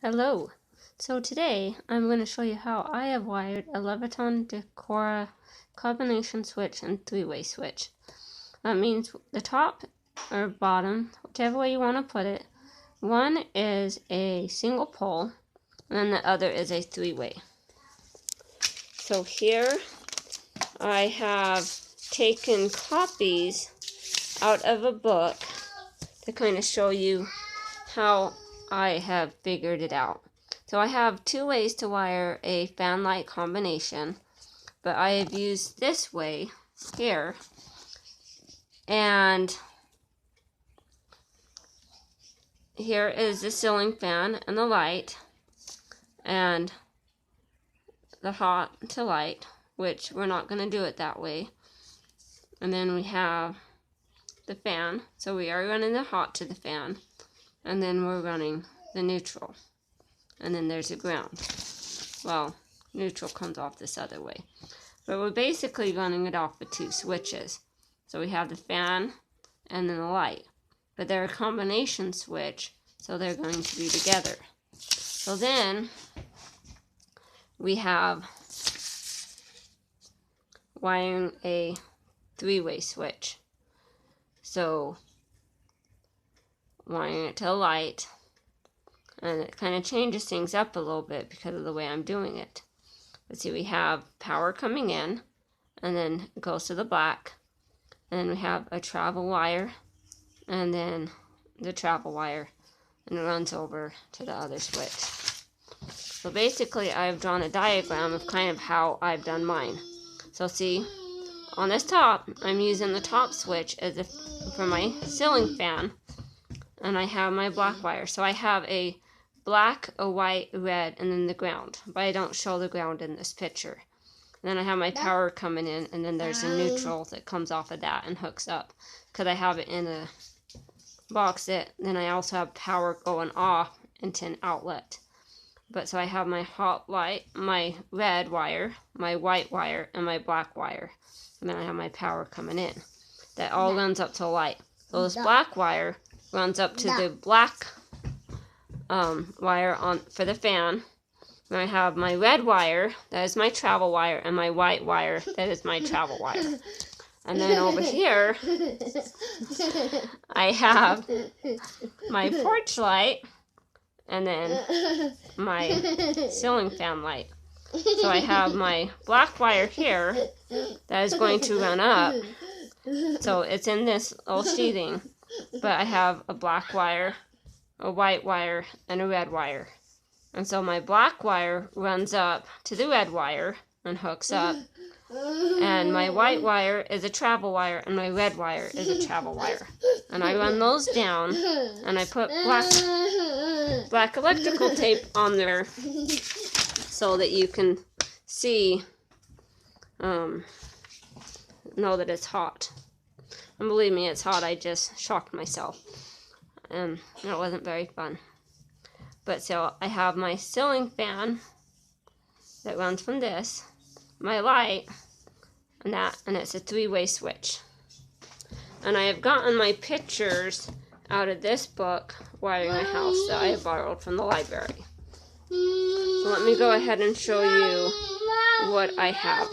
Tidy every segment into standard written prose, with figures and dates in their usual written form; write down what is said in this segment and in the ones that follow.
Hello. So today I'm going to show you how I have wired a Leviton decora combination switch and three-way switch. That means the top or bottom, whichever way you want to put it, one is a single pole and the other is a three-way. So here I have taken copies out of a book to kind of show you how I have figured it out. So I have two ways to wire a fan light combination, but I have used this way here, and here is the ceiling fan and the light and the hot to light, which we're not going to do it that way. And then we have the fan, so we are running the hot to the fan, and then we're running the neutral, and then there's a ground. Well, neutral comes off this other way, but we're basically running it off with two switches. So we have the fan and then the light, but they're a combination switch, so they're going to be together. So then we have wiring a three-way switch. So wiring it to the light, and it kind of changes things up a little bit because of the way I'm doing it. Let's see, we have power coming in, and then it goes to the black, and then we have a travel wire, and then the travel wire, and it runs over to the other switch. So basically I've drawn a diagram of kind of how I've done mine. So see, on this top, I'm using the top switch as if for my ceiling fan, and I have my black wire. So I have a black, a white, red, and then the ground, but I don't show the ground in this picture. And then I have my power coming in, and then there's a neutral that comes off of that and hooks up, because I have it in a box. Then I also have power going off into an outlet. But so I have my hot light, my red wire, my white wire, and my black wire. And then I have my power coming in. That all runs up to light. So this black wire runs up to the black wire on for the fan. And I have my red wire, that is my travel wire, and my white wire, that is my travel wire. And then over here, I have my porch light, and then my ceiling fan light. So I have my black wire here that is going to run up. So it's in this little sheathing, but I have a black wire, a white wire, and a red wire. And so my black wire runs up to the red wire and hooks up. And my white wire is a travel wire, and my red wire is a travel wire. And I run those down, and I put black electrical tape on there so that you can see, know that it's hot. And believe me, it's hot. I just shocked myself, and it wasn't very fun. But so I have my ceiling fan that runs from this, my light, and that, and it's a three-way switch. And I have gotten my pictures out of this book, Wiring a House, that I borrowed from the library. So let me go ahead and show you what I have.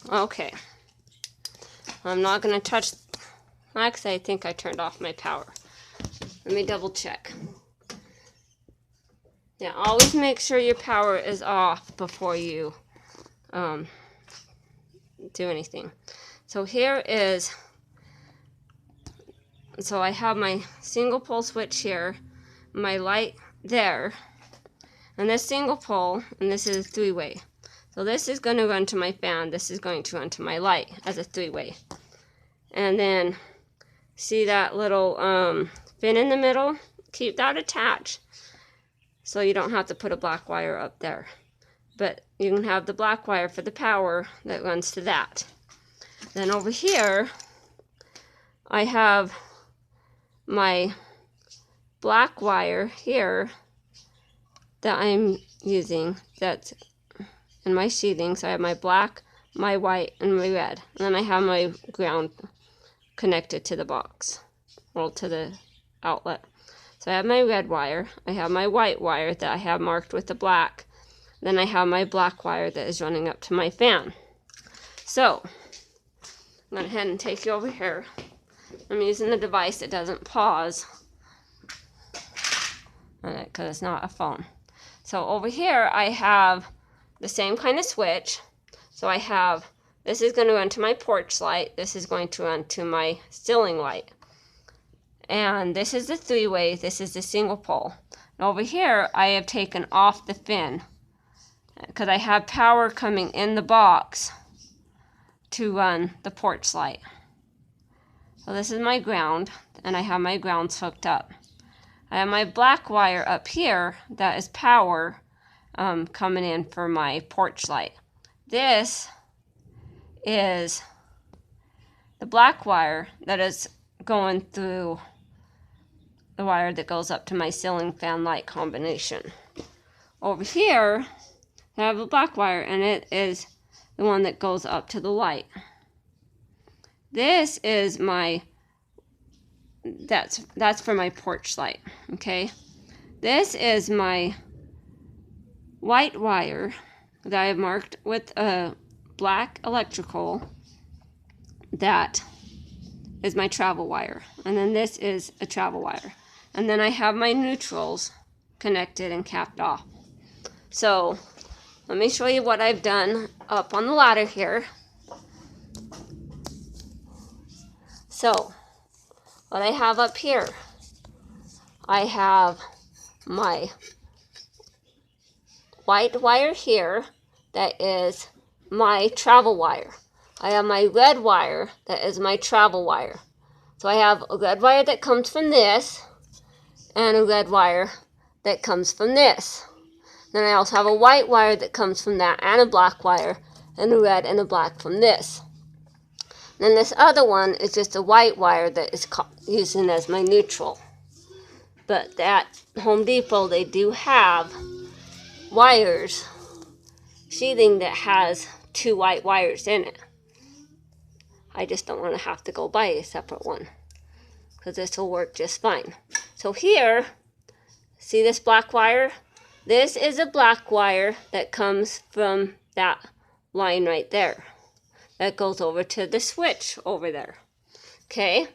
Okay, I'm not going to touch, actually I think I turned off my power. Let me double check. Yeah, always make sure your power is off before you do anything. So here is, so I have my single pole switch here, my light there, and this single pole, and this is three-way. So this is going to run to my fan, this is going to run to my light as a three-way. And then, see that little fin in the middle? Keep that attached so you don't have to put a black wire up there. But you can have the black wire for the power that runs to that. Then over here, I have my black wire here that I'm using that's in my sheathing. So I have my black, my white, and my red. And then I have my ground connected to the box, well, to the outlet. So I have my red wire, I have my white wire that I have marked with the black, then I have my black wire that is running up to my fan. So I'm going to go ahead and take you over here. I'm using the device that doesn't pause because it's not a phone. So over here I have the same kind of switch. So I have, this is going to run to my porch light, this is going to run to my ceiling light. And this is the 3-way, this is the single pole. And over here I have taken off the fin because I have power coming in the box to run the porch light. So this is my ground, and I have my grounds hooked up. I have my black wire up here that is power coming in for my porch light. This is the black wire that is going through the wire that goes up to my ceiling fan light combination. Over here, I have a black wire, and it is the one that goes up to the light. This is my, that's for my porch light, okay? This is my white wire that I have marked with a black electrical. That is my travel wire. And then this is a travel wire. And then I have my neutrals connected and capped off. So let me show you what I've done up on the ladder here. So what I have up here, I have my white wire here that is my travel wire. I have my red wire that is my travel wire. So I have a red wire that comes from this and a red wire that comes from this. Then I also have a white wire that comes from that and a black wire and a red and a black from this. Then this other one is just a white wire that is using as my neutral. But at Home Depot they do have wires, sheathing that has 2 white wires in it. I just don't want to have to go buy a separate one because this will work just fine. So here, see this black wire? This is a black wire that comes from that line right there. That goes over to the switch over there. Okay,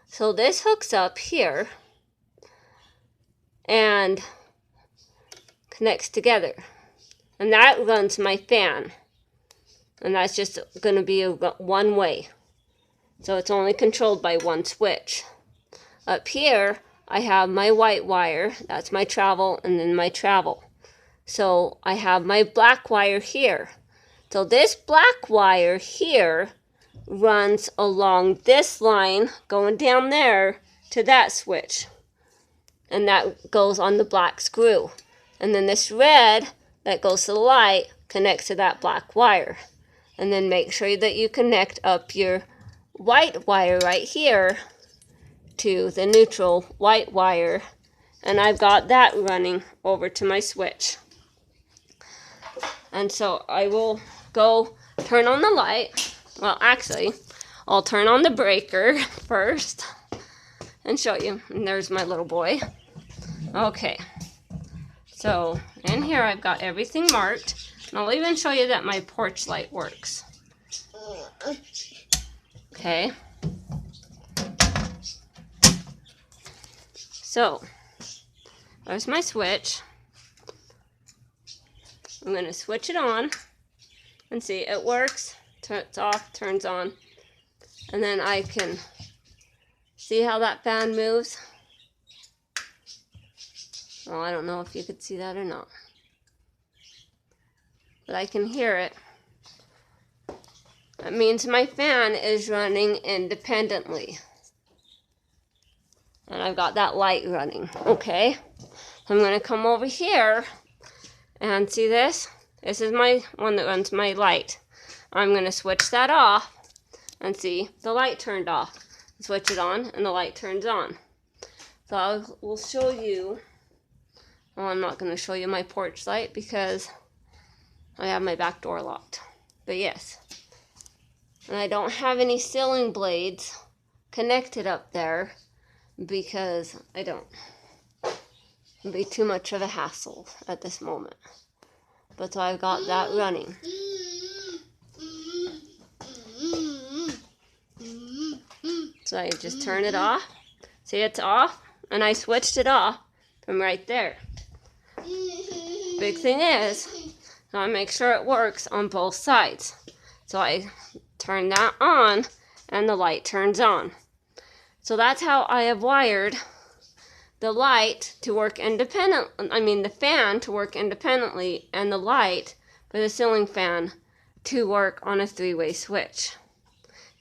so this hooks up here and connects together. And that runs my fan. And that's just going to be a one way. So it's only controlled by one switch. Up here, I have my white wire. That's my travel and then my travel. So I have my black wire here. So this black wire here runs along this line going down there to that switch. And that goes on the black screw. And then this red that goes to the light connects to that black wire. And then make sure that you connect up your white wire right here to the neutral white wire. And I've got that running over to my switch. And so I will go turn on the light. Well, actually, I'll turn on the breaker first and show you. And there's my little boy. Okay. So in here I've got everything marked. And I'll even show you that my porch light works. Okay. So there's my switch. I'm going to switch it on and see it works. Turns off, turns on. And then I can see how that fan moves. Well, I don't know if you could see that or not. But I can hear it. That means my fan is running independently. And I've got that light running. Okay. I'm going to come over here and see this. This is my one that runs my light. I'm going to switch that off and see the light turned off. Switch it on and the light turns on. So I will show you Well, I'm not going to show you my porch light because I have my back door locked. But yes. And I don't have any ceiling blades connected up there because I don't. It'd be too much of a hassle at this moment. But so I've got that running. So I just turn it off. See, it's off, and I switched it off from right there. Big thing is, I make sure it works on both sides. So I turn that on, and the light turns on. So that's how I have wired the light to work independently. I mean, the fan to work independently, and the light for the ceiling fan to work on a 3-way switch.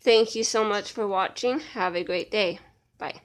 Thank you so much for watching. Have a great day. Bye.